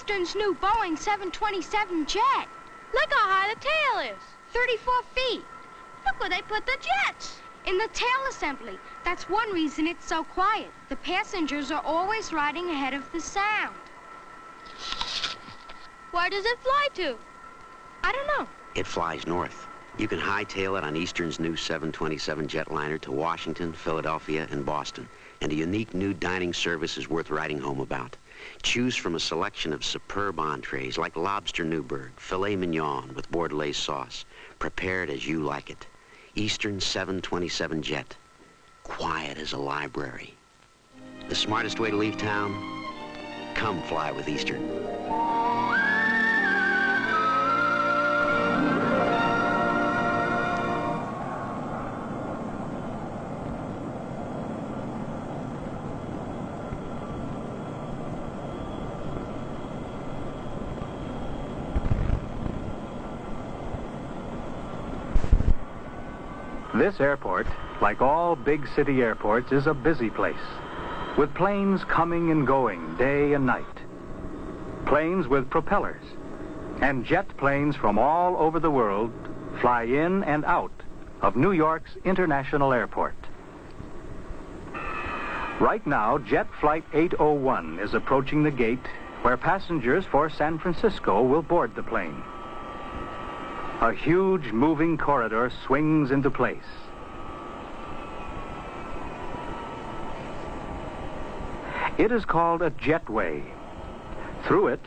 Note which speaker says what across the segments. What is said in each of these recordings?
Speaker 1: Eastern's new Boeing 727 jet.
Speaker 2: Look how high the tail is.
Speaker 1: 34 feet.
Speaker 2: Look where they put the jets.
Speaker 1: In the tail assembly. That's one reason it's so quiet. The passengers are always riding ahead of the sound.
Speaker 2: Where does it fly to?
Speaker 1: I don't know.
Speaker 3: It flies north. You can hightail it on Eastern's new 727 jetliner to Washington, Philadelphia, and Boston. And a unique new dining service is worth writing home about. Choose from a selection of superb entrees like lobster Newburg, filet mignon with Bordelaise sauce, prepared as you like it. Eastern 727 jet, quiet as a library. The smartest way to leave town? Come fly with Eastern.
Speaker 4: This airport, like all big city airports, is a busy place, with planes coming and going day and night. Planes with propellers, and jet planes from all over the world fly in and out of New York's International Airport. Right now, Jet Flight 801 is approaching the gate where passengers for San Francisco will board the plane. A huge moving corridor swings into place. It is called a jetway. Through it,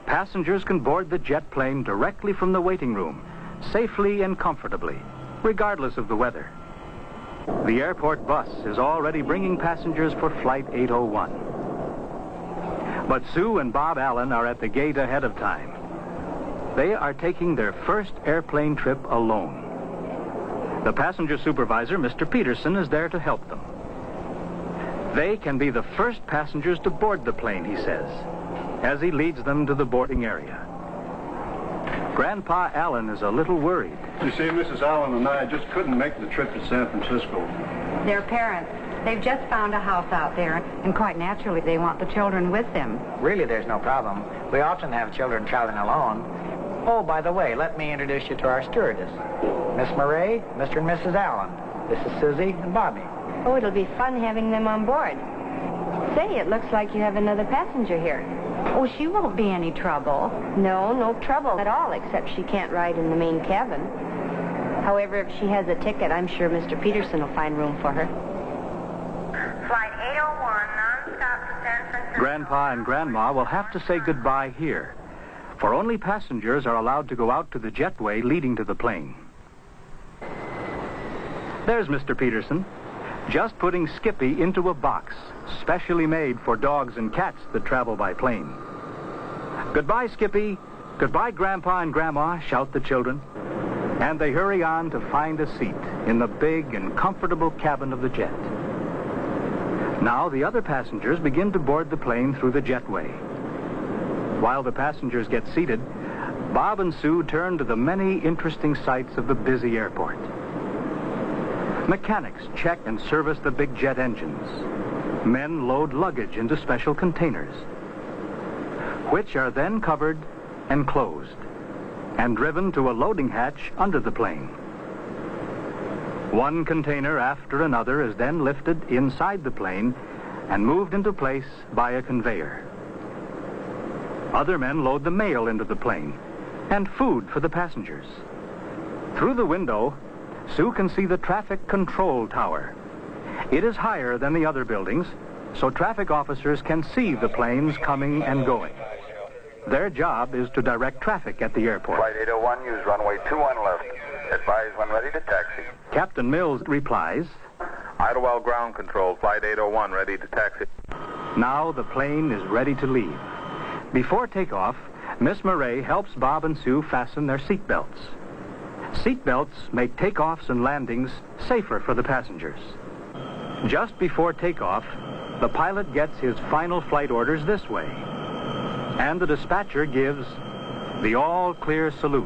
Speaker 4: passengers can board the jet plane directly from the waiting room, safely and comfortably, regardless of the weather. The airport bus is already bringing passengers for Flight 801. But Sue and Bob Allen are at the gate ahead of time. They are taking their first airplane trip alone. The passenger supervisor, Mr. Peterson, is there to help them. They can be the first passengers to board the plane, he says, as he leads them to the boarding area. Grandpa Allen is a little worried.
Speaker 5: You see, Mrs. Allen and I just couldn't make the trip to San Francisco.
Speaker 6: Their parents, they've just found a house out there, and quite naturally they want the children with them.
Speaker 7: Really, there's no problem. We often have children traveling alone. Oh, by the way, let me introduce you to our stewardess. Miss Murray, Mr. and Mrs. Allen. This is Susie and Bobby.
Speaker 6: Oh, it'll be fun having them on board. Say, it looks like you have another passenger here. Oh, she won't be any trouble. No trouble at all, except she can't ride in the main cabin. However, if she has a ticket, I'm sure Mr. Peterson will find room for her.
Speaker 8: Flight 801, non-stop to San Francisco.
Speaker 4: Grandpa and Grandma will have to say goodbye here, for only passengers are allowed to go out to the jetway leading to the plane. There's Mr. Peterson, just putting Skippy into a box, specially made for dogs and cats that travel by plane. Goodbye, Skippy. Goodbye, Grandpa and Grandma, shout the children. And they hurry on to find a seat in the big and comfortable cabin of the jet. Now the other passengers begin to board the plane through the jetway. While the passengers get seated, Bob and Sue turn to the many interesting sights of the busy airport. Mechanics check and service the big jet engines. Men load luggage into special containers, which are then covered and closed and driven to a loading hatch under the plane. One container after another is then lifted inside the plane and moved into place by a conveyor. Other men load the mail into the plane and food for the passengers. Through the window, Sue can see the traffic control tower. It is higher than the other buildings, so traffic officers can see the planes coming and going. Their job is to direct traffic at the airport.
Speaker 9: Flight 801, use runway 21 left. Advise when ready to taxi.
Speaker 4: Captain Mills replies,
Speaker 9: Idlewild ground control, flight 801, ready to taxi.
Speaker 4: Now the plane is ready to leave. Before takeoff, Miss Murray helps Bob and Sue fasten their seatbelts. Seatbelts make takeoffs and landings safer for the passengers. Just before takeoff, the pilot gets his final flight orders this way, and the dispatcher gives the all-clear salute,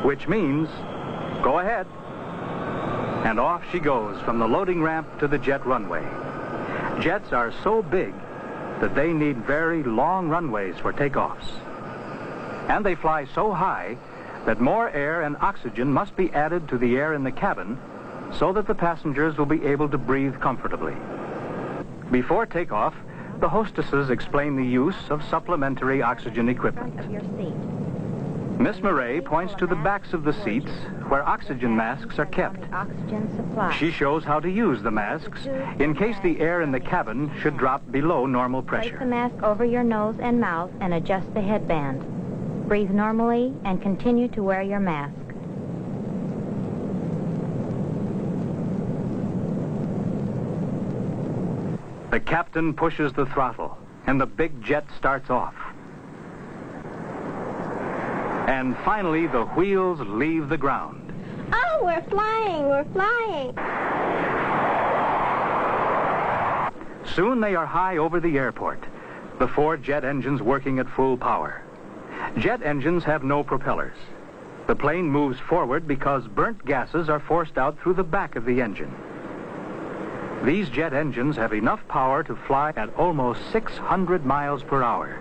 Speaker 4: which means, go ahead. And off she goes from the loading ramp to the jet runway. Jets are so big, that they need very long runways for takeoffs. And they fly so high that more air and oxygen must be added to the air in the cabin so that the passengers will be able to breathe comfortably. Before takeoff, the hostesses explain the use of supplementary oxygen equipment. Miss Murray points to the backs of the seats where oxygen masks are kept. She shows how to use the masks in case the air in the cabin should drop below normal pressure.
Speaker 10: Place the mask over your nose and mouth and adjust the headband. Breathe normally and continue to wear your mask.
Speaker 4: The captain pushes the throttle, and the big jet starts off. And finally, the wheels leave the ground.
Speaker 10: Oh, we're flying! We're flying!
Speaker 4: Soon they are high over the airport, the 4 jet engines working at full power. Jet engines have no propellers. The plane moves forward because burnt gases are forced out through the back of the engine. These jet engines have enough power to fly at almost 600 miles per hour.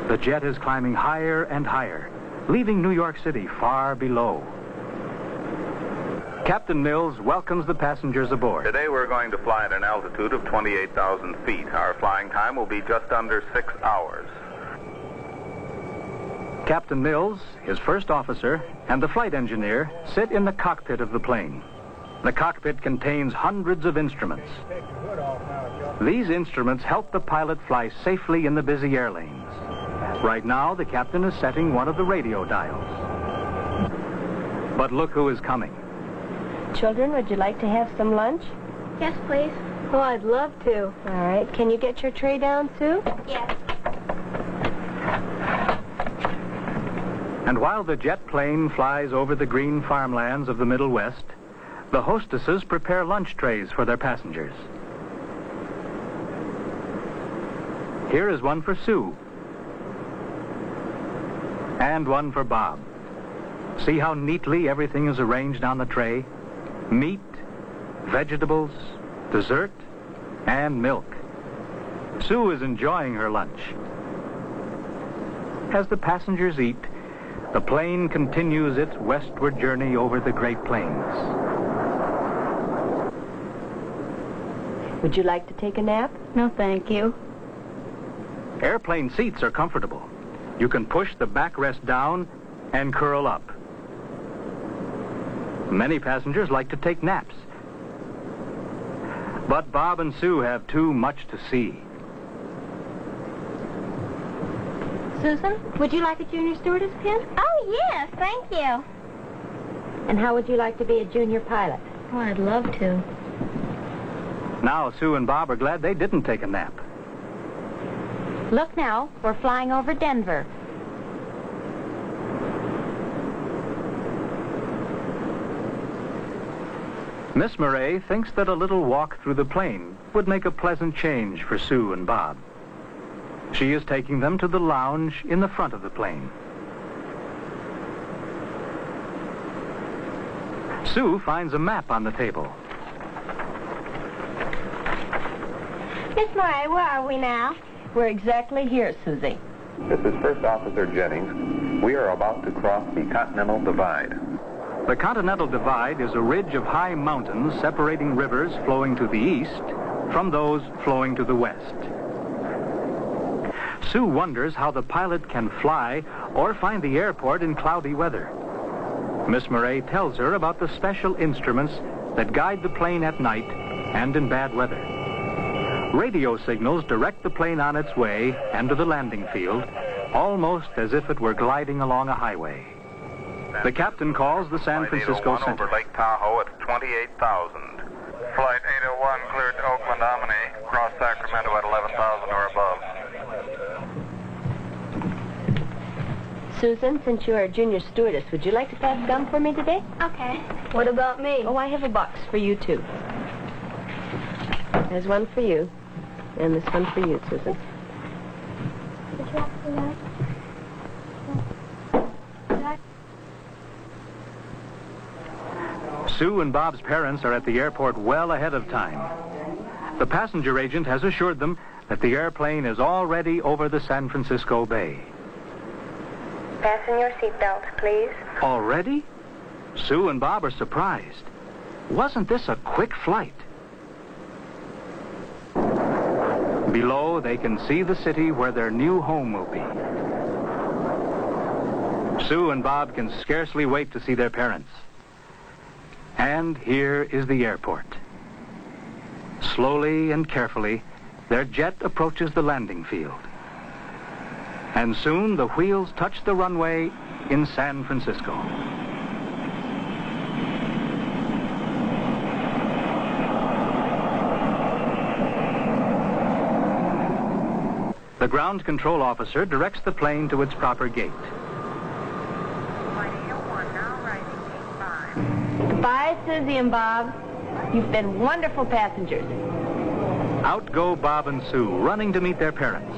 Speaker 4: The jet is climbing higher and higher, leaving New York City far below. Captain Mills welcomes the passengers aboard.
Speaker 9: Today we're going to fly at an altitude of 28,000 feet. Our flying time will be just under 6 hours.
Speaker 4: Captain Mills, his first officer, and the flight engineer sit in the cockpit of the plane. The cockpit contains hundreds of instruments. These instruments help the pilot fly safely in the busy air lanes. Right now, the captain is setting one of the radio dials. But look who is coming.
Speaker 6: Children, would you like to have some lunch?
Speaker 2: Yes, please.
Speaker 6: Oh, I'd love to. All right. Can you get your tray down, Sue?
Speaker 2: Yes.
Speaker 4: And while the jet plane flies over the green farmlands of the Middle West, the hostesses prepare lunch trays for their passengers. Here is one for Sue. And one for Bob. See how neatly everything is arranged on the tray? Meat, vegetables, dessert, and milk. Sue is enjoying her lunch. As the passengers eat, the plane continues its westward journey over the Great Plains.
Speaker 6: Would you like to take a nap?
Speaker 10: No, thank you.
Speaker 4: Airplane seats are comfortable. You can push the backrest down and curl up. Many passengers like to take naps. But Bob and Sue have too much to see.
Speaker 10: Susan, would you like a junior stewardess pin?
Speaker 2: Oh, yes, thank you.
Speaker 10: And how would you like to be a junior pilot?
Speaker 2: Oh, I'd love to.
Speaker 4: Now Sue and Bob are glad they didn't take a nap.
Speaker 10: Look now, we're flying over Denver.
Speaker 4: Miss Murray thinks that a little walk through the plane would make a pleasant change for Sue and Bob. She is taking them to the lounge in the front of the plane. Sue finds a map on the table.
Speaker 2: Miss Murray, where are we now?
Speaker 6: We're exactly here, Susie.
Speaker 9: This is First Officer Jennings. We are about to cross the Continental Divide.
Speaker 4: The Continental Divide is a ridge of high mountains separating rivers flowing to the east from those flowing to the west. Sue wonders how the pilot can fly or find the airport in cloudy weather. Miss Murray tells her about the special instruments that guide the plane at night and in bad weather. Radio signals direct the plane on its way and to the landing field, almost as if it were gliding along a highway. The captain calls the San Francisco Center.
Speaker 9: Over Lake Tahoe at 28,000. Flight 801 cleared to Oakland Omni. Cross Sacramento at 11,000 or above.
Speaker 6: Susan, since you are a junior stewardess, would you like to pass gum for me today?
Speaker 2: Okay.
Speaker 6: What about me? Oh, I have a box for you, too. There's one for you. And this one for you, Susan.
Speaker 4: Sue and Bob's parents are at the airport well ahead of time. The passenger agent has assured them that the airplane is already over the San Francisco Bay.
Speaker 8: Fasten your seatbelt, please.
Speaker 4: Already? Sue and Bob are surprised. Wasn't this a quick flight? Below, they can see the city where their new home will be. Sue and Bob can scarcely wait to see their parents. And here is the airport. Slowly and carefully, their jet approaches the landing field. And soon the wheels touch the runway in San Francisco. The ground control officer directs the plane to its proper gate.
Speaker 8: Flight 801, now rising, gate 5.
Speaker 6: Bye, Susie and Bob. You've been wonderful passengers.
Speaker 4: Out go Bob and Sue, running to meet their parents.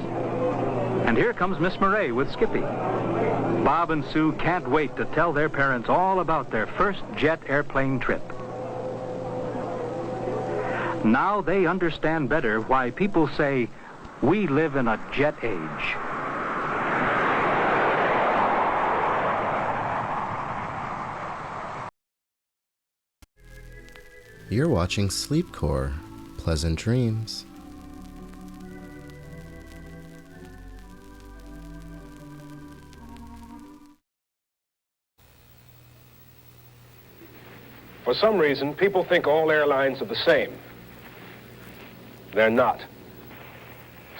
Speaker 4: And here comes Miss Murray with Skippy. Bob and Sue can't wait to tell their parents all about their first jet airplane trip. Now they understand better why people say, we live in a jet age.
Speaker 11: You're watching Sleepcore. Pleasant dreams.
Speaker 12: For some reason, people think all airlines are the same. They're not.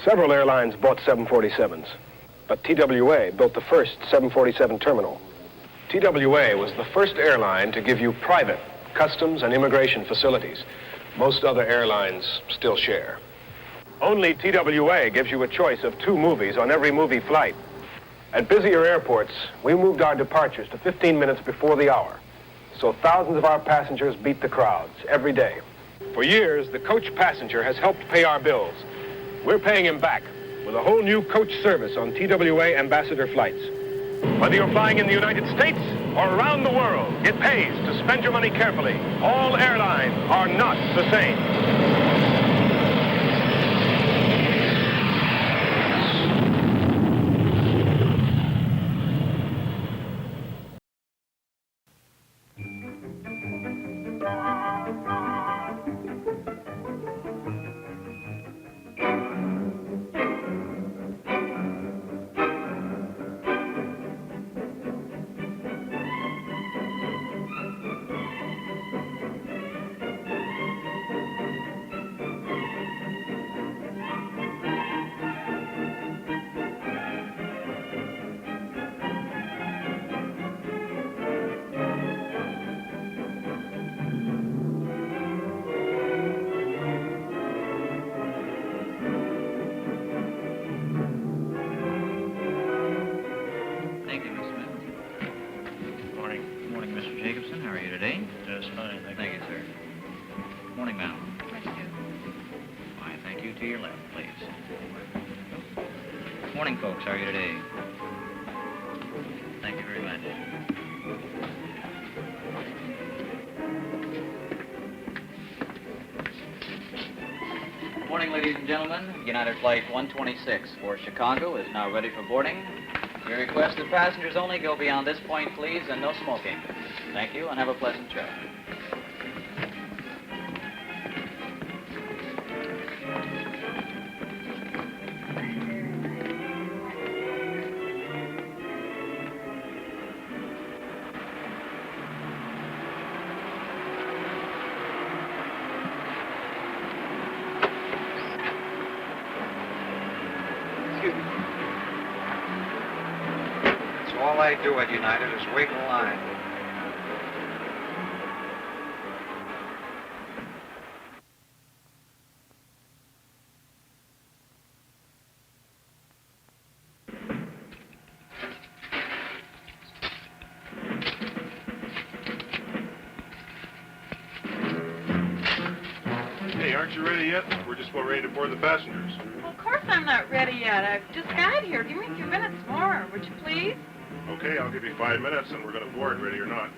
Speaker 12: Several airlines bought 747s, but TWA built the first 747 terminal. TWA was the first airline to give you private customs and immigration facilities. Most other airlines still share. Only TWA gives you a choice of 2 movies on every movie flight. At busier airports, we moved our departures to 15 minutes before the hour, so thousands of our passengers beat the crowds every day. For years, the coach passenger has helped pay our bills. We're paying him back with a whole new coach service on TWA ambassador flights. Whether you're flying in the United States or around the world, it pays to spend your money carefully. All airlines are not the same.
Speaker 13: Morning, folks. How are you today? Thank you very much. Morning, ladies and gentlemen. United Flight 126 for Chicago is now ready for boarding. We request that passengers only go beyond this point, please, and no smoking. Thank you, and have a pleasant trip.
Speaker 7: So all I do at United is wait in line.
Speaker 5: Hey, aren't you ready yet? We're just about ready to board the passengers.
Speaker 14: Well, of course I'm not ready yet. I've just got here. Give me a few minutes more, would you please?
Speaker 5: Okay, I'll give you 5 minutes and we're going to board, ready or not.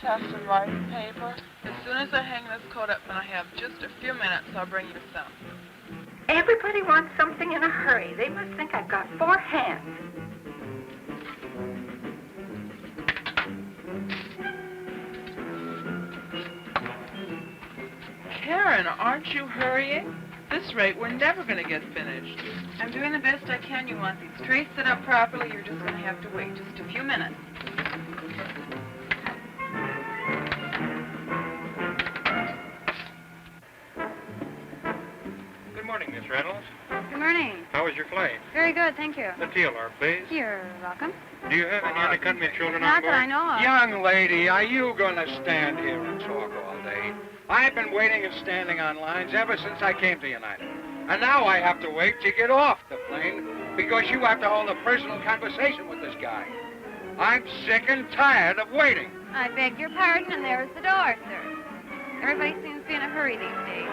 Speaker 14: test and writing paper? As soon as I hang this coat up and I have just a few minutes, I'll bring you some.
Speaker 15: Everybody wants something in a hurry. They must think I've got 4 hands.
Speaker 14: Karen, aren't you hurrying? At this rate, we're never going to get finished. I'm doing the best I can. You want these trays set up properly, you're just going to have to wait just a few minutes.
Speaker 16: Good morning, Miss Reynolds.
Speaker 1: Good morning.
Speaker 16: How was your flight?
Speaker 1: Very good, thank you.
Speaker 16: The TLR, please.
Speaker 1: You're welcome.
Speaker 16: Do you have any unaccompanied children
Speaker 1: Not
Speaker 16: on board?
Speaker 1: that I know of.
Speaker 17: Young lady, are you going to stand here and talk all day? I've been waiting and standing on lines ever since I came to United. And now I have to wait to get off the plane because you have to hold a personal conversation with this guy. I'm sick and tired of waiting.
Speaker 1: I beg your pardon, and there's the door, sir. Everybody seems to be in a hurry these days.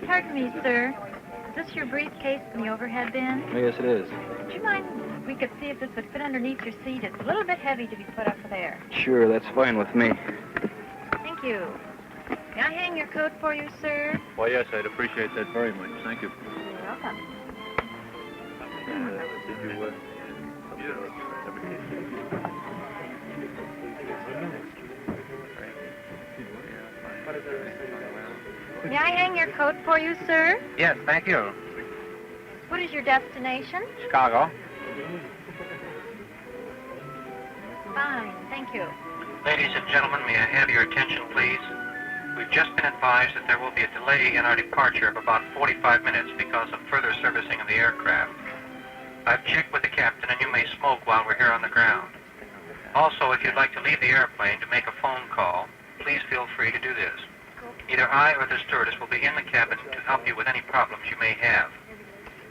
Speaker 10: Pardon me, sir. Is this your briefcase in the overhead bin?
Speaker 18: Yes, it is.
Speaker 10: Would you mind if we could see if this would fit underneath your seat? It's a little bit heavy to be put up there.
Speaker 18: Sure, that's fine with me.
Speaker 10: Thank you. May I hang your coat for you, sir?
Speaker 5: Why, yes, I'd appreciate that very much. Thank you.
Speaker 10: You're welcome.
Speaker 5: Did you,
Speaker 10: May I hang your coat for you, sir?
Speaker 7: Yes, thank you.
Speaker 10: What is your destination?
Speaker 7: Chicago.
Speaker 10: Fine, thank you.
Speaker 19: Ladies and gentlemen, may I have your attention, please? We've just been advised that there will be a delay in our departure of about 45 minutes because of further servicing of the aircraft. I've checked with the captain, and you may smoke while we're here on the ground. Also, if you'd like to leave the airplane to make a phone call, please feel free to do this. Either I or the stewardess will be in the cabin to help you with any problems you may have.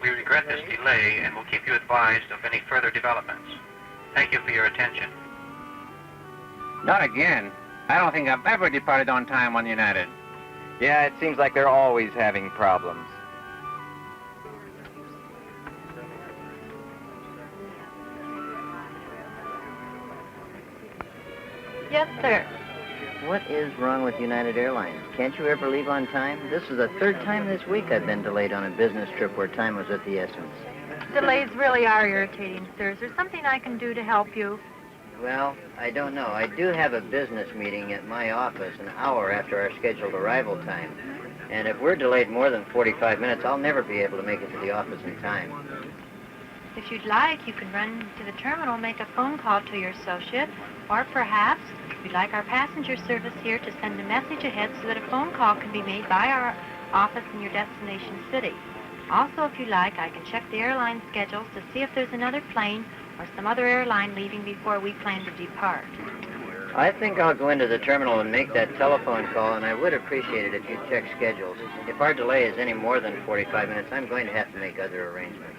Speaker 19: We regret this delay and will keep you advised of any further developments. Thank you for your attention.
Speaker 7: Not again. I don't think I've ever departed on time on United.
Speaker 18: Yeah, it seems like they're always having problems.
Speaker 10: Yes, sir.
Speaker 20: What is wrong with United Airlines? Can't you ever leave on time? This is the 3rd time this week I've been delayed on a business trip where time was of the essence.
Speaker 10: Delays really are irritating, sir. Is there something I can do to help you?
Speaker 20: Well, I don't know. I do have a business meeting at my office an hour after our scheduled arrival time. And if we're delayed more than 45 minutes, I'll never be able to make it to the office in time.
Speaker 10: If you'd like, you can run to the terminal, make a phone call to your associate, or perhaps we'd like our passenger service here to send a message ahead so that a phone call can be made by our office in your destination city. Also, if you like, I can check the airline schedules to see if there's another plane or some other airline leaving before we plan to depart.
Speaker 20: I think I'll go into the terminal and make that telephone call, and I would appreciate it if you'd check schedules. If our delay is any more than 45 minutes, I'm going to have to make other arrangements.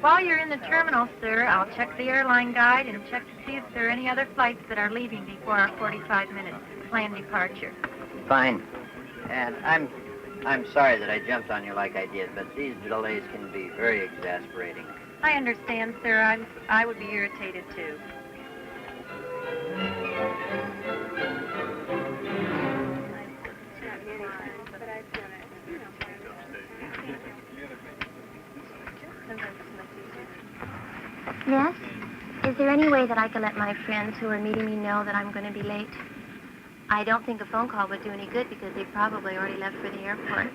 Speaker 10: While you're in the terminal, sir, I'll check the airline guide and check to see if there are any other flights that are leaving before our 45-minute planned departure.
Speaker 20: Fine. And I'm sorry that I jumped on you like I did, but these delays can be very exasperating.
Speaker 10: I understand, sir. I would be irritated, too.
Speaker 21: Yes? Is there any way that I can let my friends who are meeting me know that I'm going to be late? I don't think a phone call would do any good because they probably already left for the airport.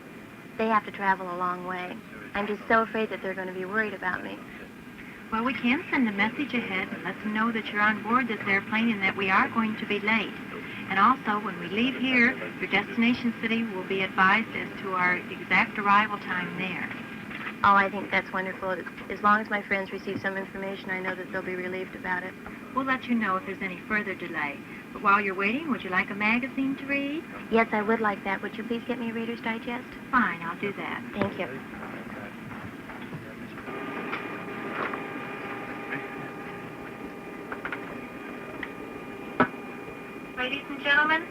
Speaker 21: They have to travel a long way. I'm just so afraid that they're going to be worried about me.
Speaker 10: Well, we can send a message ahead and let them know that you're on board this airplane and that we are going to be late. And also, when we leave here, your destination city will be advised as to our exact arrival time there.
Speaker 21: Oh, I think that's wonderful. As long as my friends receive some information, I know that they'll be relieved about it.
Speaker 10: We'll let you know if there's any further delay. But while you're waiting, would you like a magazine to read?
Speaker 21: Yes, I would like that. Would you please get me a Reader's Digest?
Speaker 10: Fine, I'll do that.
Speaker 21: Thank you.
Speaker 15: Ladies and gentlemen,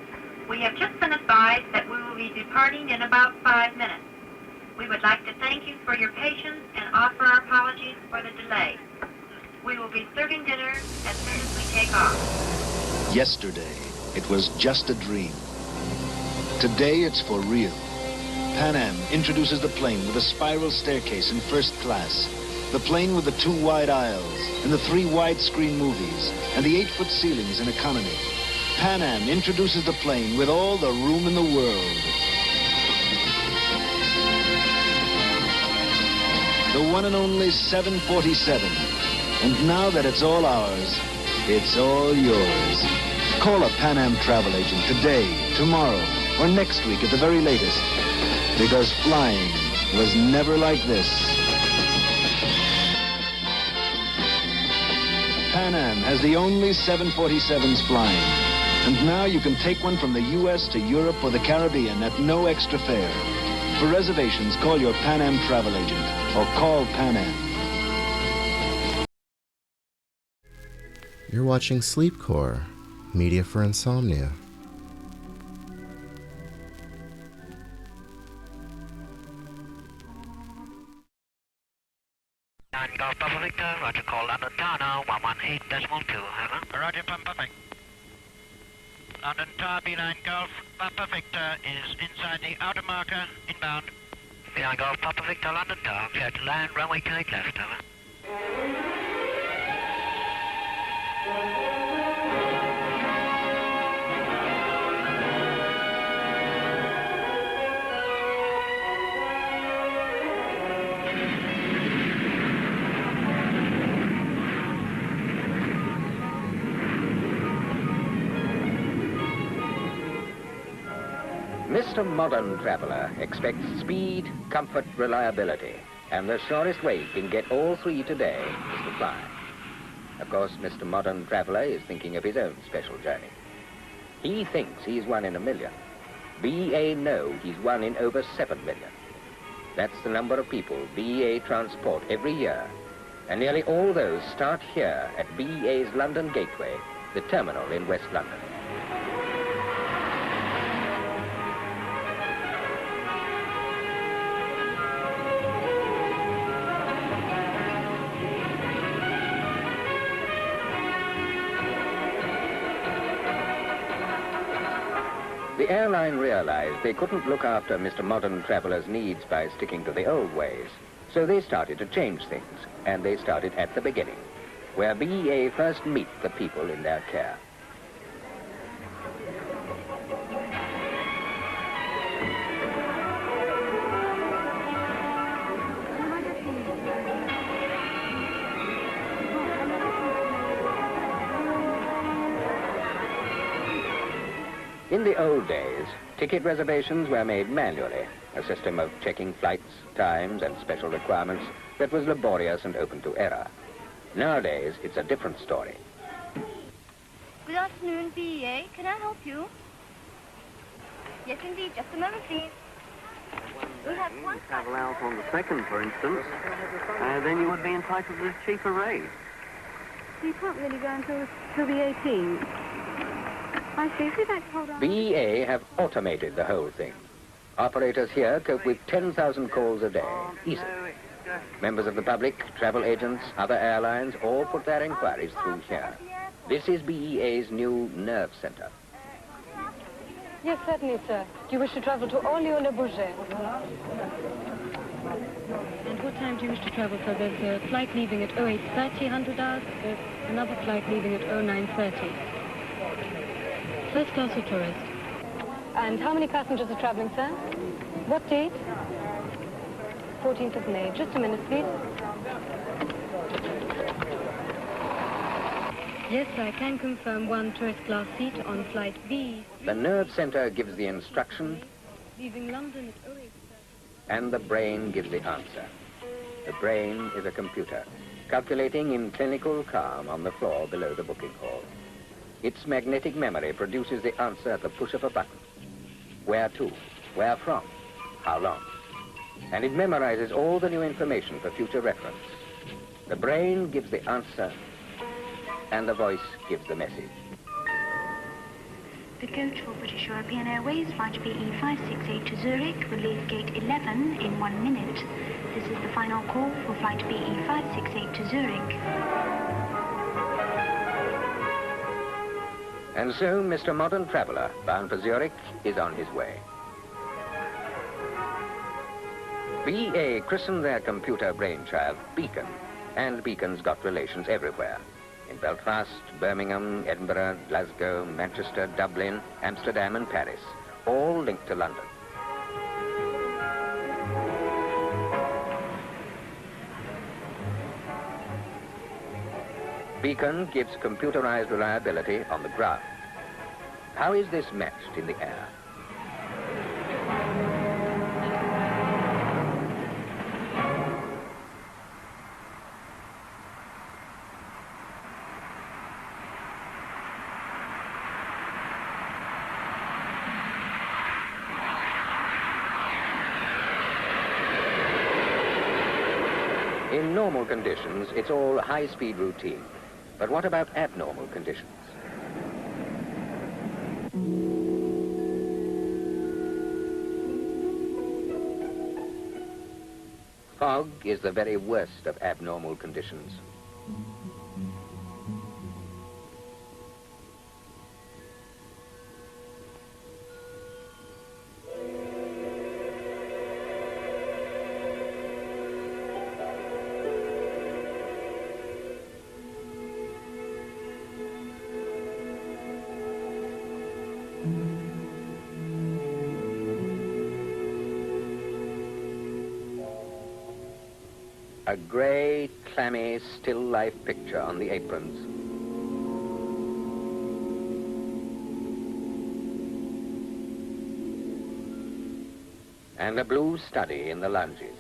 Speaker 15: we have just been advised that we will be departing in about 5 minutes. We would like to thank you for your patience and offer our apologies for the delay. We will be serving dinner as soon as we take off.
Speaker 3: Yesterday, it was just a dream. Today, it's for real. Pan Am introduces the plane with a spiral staircase in first class, the plane with the 2 wide aisles, and the 3 widescreen movies, and the 8-foot ceilings in economy. Pan Am introduces the plane with all the room in the world. The one and only 747. And now that it's all ours, it's all yours. Call a Pan Am travel agent today, tomorrow, or next week at the very latest. Because flying was never like this. Pan Am has the only 747s flying. And now you can take one from the U.S. to Europe or the Caribbean at no extra fare. For reservations, call your Pan Am travel agent or call Pan Am.
Speaker 11: You're watching Sleepcore, media for insomnia.
Speaker 22: Golf Papa Victor, Roger, call London Tower, 118.2, over. Roger, Papa Victor. London Tower, B9 Golf, Papa Victor is inside the outer marker, inbound. B9 Golf, Papa Victor, London Tower, clear to land, runway 28 left, over.
Speaker 23: Mr. Modern Traveler expects speed, comfort, reliability, and the surest way he can get all 3 today is to fly. Of course, Mr. Modern Traveler is thinking of his own special journey. He thinks he's 1 in a million. BA know he's 1 in over 7 million. That's the number of people BA transport every year, and nearly all those start here at BA's London Gateway, the terminal in West London. The airline realized they couldn't look after Mr. Modern Traveler's needs by sticking to the old ways. So they started to change things, and they started at the beginning, where BA first meet the people in their care. In the old days, ticket reservations were made manually, a system of checking flights, times, and special requirements that was laborious and open to error. Nowadays, it's a different story.
Speaker 21: Good afternoon, BEA. Can I help you? Yes, indeed. Just a moment, please. We have one...
Speaker 24: travel out on the 2nd, for instance, then you would be entitled to a cheaper rate.
Speaker 21: You can't really go until the 18th. I see. If you'd like to hold on.
Speaker 23: BEA have automated the whole thing. Operators here cope with 10,000 calls a day, easily. Members of the public, travel agents, other airlines, all put their inquiries through here. This is BEA's new nerve center.
Speaker 25: Yes, certainly, sir. Do you wish to travel to Orly or Le Bourget? And what time do you wish to travel, sir? There's a flight leaving at 08:30, 100 hours. There's another flight leaving at 09:30. First class or tourist? And how many passengers are traveling, sir? What date? 14th of May. Just a minute, please. Yes, I can confirm one tourist class seat on flight B.
Speaker 23: The nerve center gives the instruction,
Speaker 25: Leaving London at 08:30.
Speaker 23: and the brain gives the answer. The brain is a computer, calculating in clinical calm on the floor below the booking hall. Its magnetic memory produces the answer at the push of a button. Where to? Where from? How long? And it memorizes all the new information for future reference. The brain gives the answer, and the voice gives the message.
Speaker 2: The coach for British European Airways, flight BE 568 to Zurich, will leave gate 11 in 1 minute. This is the final call for flight BE 568 to Zurich.
Speaker 23: And so Mr. Modern Traveler, bound for Zurich, is on his way. BEA christened their computer brainchild Beacon, and Beacon's got relations everywhere. In Belfast, Birmingham, Edinburgh, Glasgow, Manchester, Dublin, Amsterdam and Paris, all linked to London. Beacon gives computerized reliability on the ground. How is this matched in the air? In normal conditions, it's all high-speed routine. But what about abnormal conditions? Fog is the very worst of abnormal conditions. A grey, clammy, still life picture on the aprons. And a blue study in the lounges.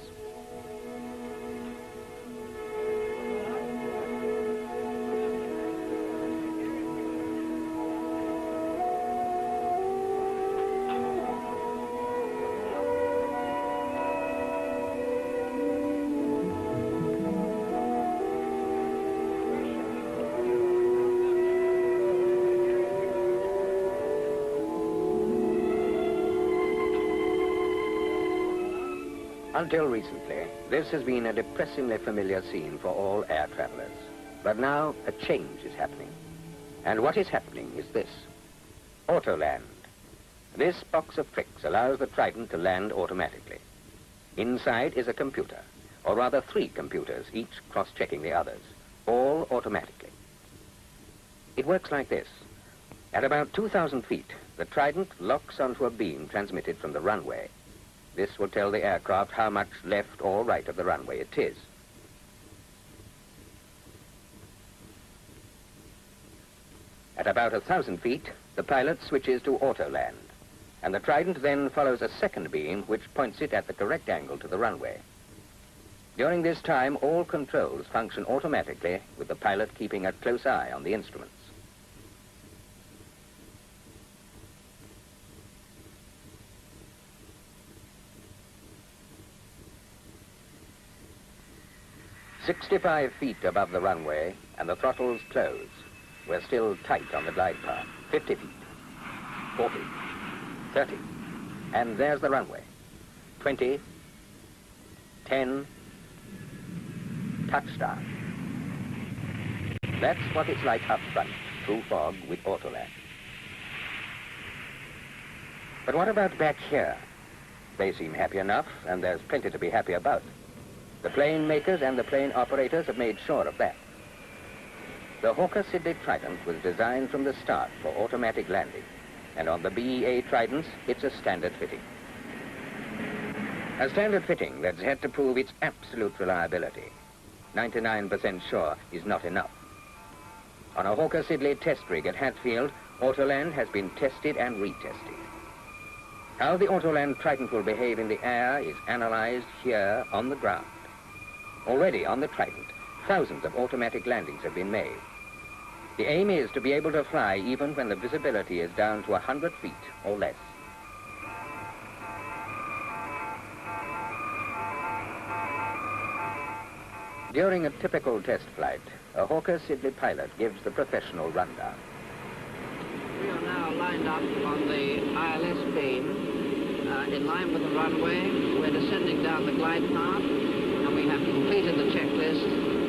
Speaker 23: Until recently, this has been a depressingly familiar scene for all air travelers. But now, a change is happening. And what is happening is this. Autoland. This box of tricks allows the Trident to land automatically. Inside is a computer, or rather 3 computers, each cross-checking the others, all automatically. It works like this. At about 2,000 feet, the Trident locks onto a beam transmitted from the runway. This will tell the aircraft how much left or right of the runway it is. At about 1,000 feet, the pilot switches to autoland, and the Trident then follows a second beam which points it at the correct angle to the runway. During this time, all controls function automatically, with the pilot keeping a close eye on the instruments. "65 feet above the runway, and the throttles close. We're still tight on the glide path. 50 feet, 40, 30, and there's the runway. 20, 10, touchdown. That's what it's like up front, through fog with autoland. But what about back here? They seem happy enough, and there's plenty to be happy about. The plane makers and the plane operators have made sure of that. The Hawker Siddeley Trident was designed from the start for automatic landing, and on the BEA Tridents, it's a standard fitting. A standard fitting that's had to prove its absolute reliability. 99% sure is not enough. On a Hawker Siddeley test rig at Hatfield, Autoland has been tested and retested. How the Autoland Trident will behave in the air is analyzed here on the ground. Already on the Trident, thousands of automatic landings have been made. The aim is to be able to fly even when the visibility is down to 100 feet or less. During a typical test flight, a Hawker Siddeley pilot gives the professional rundown.
Speaker 4: We are now lined up on the ILS beam, in line with the runway. We're descending down the glide path, and we have completed the checklist.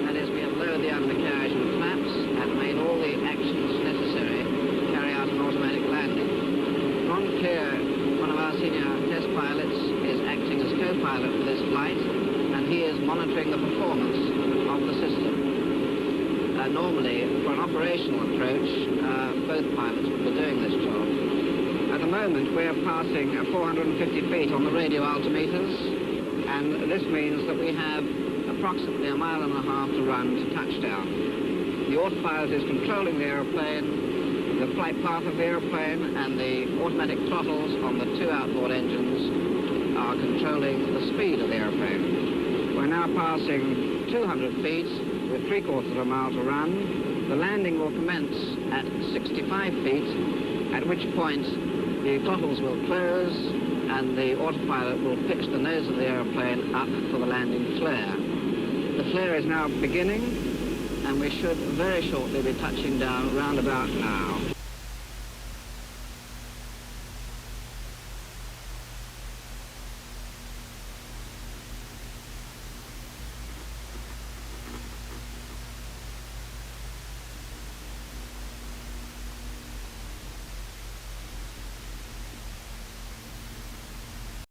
Speaker 4: That is, we have lowered the undercarriage and flaps and made all the actions necessary to carry out an automatic landing. Ron Clear, one of our senior test pilots, is acting as co-pilot for this flight, and he is monitoring the performance of the system. Normally, for an operational approach, both pilots will be doing this job. At the moment, we're passing 450 feet on the radio altimeters, and this means that we have approximately 1.5 miles to run to touchdown. The autopilot is controlling the airplane, the flight path of the airplane, and the automatic throttles on the 2 outboard engines are controlling the speed of the airplane. We're now passing 200 feet with 3/4 mile to run. The landing will commence at 65 feet, at which point the throttles will close and the autopilot will pitch the nose of the airplane up for the landing flare. The flare is now beginning, and we should very shortly be touching down round about now.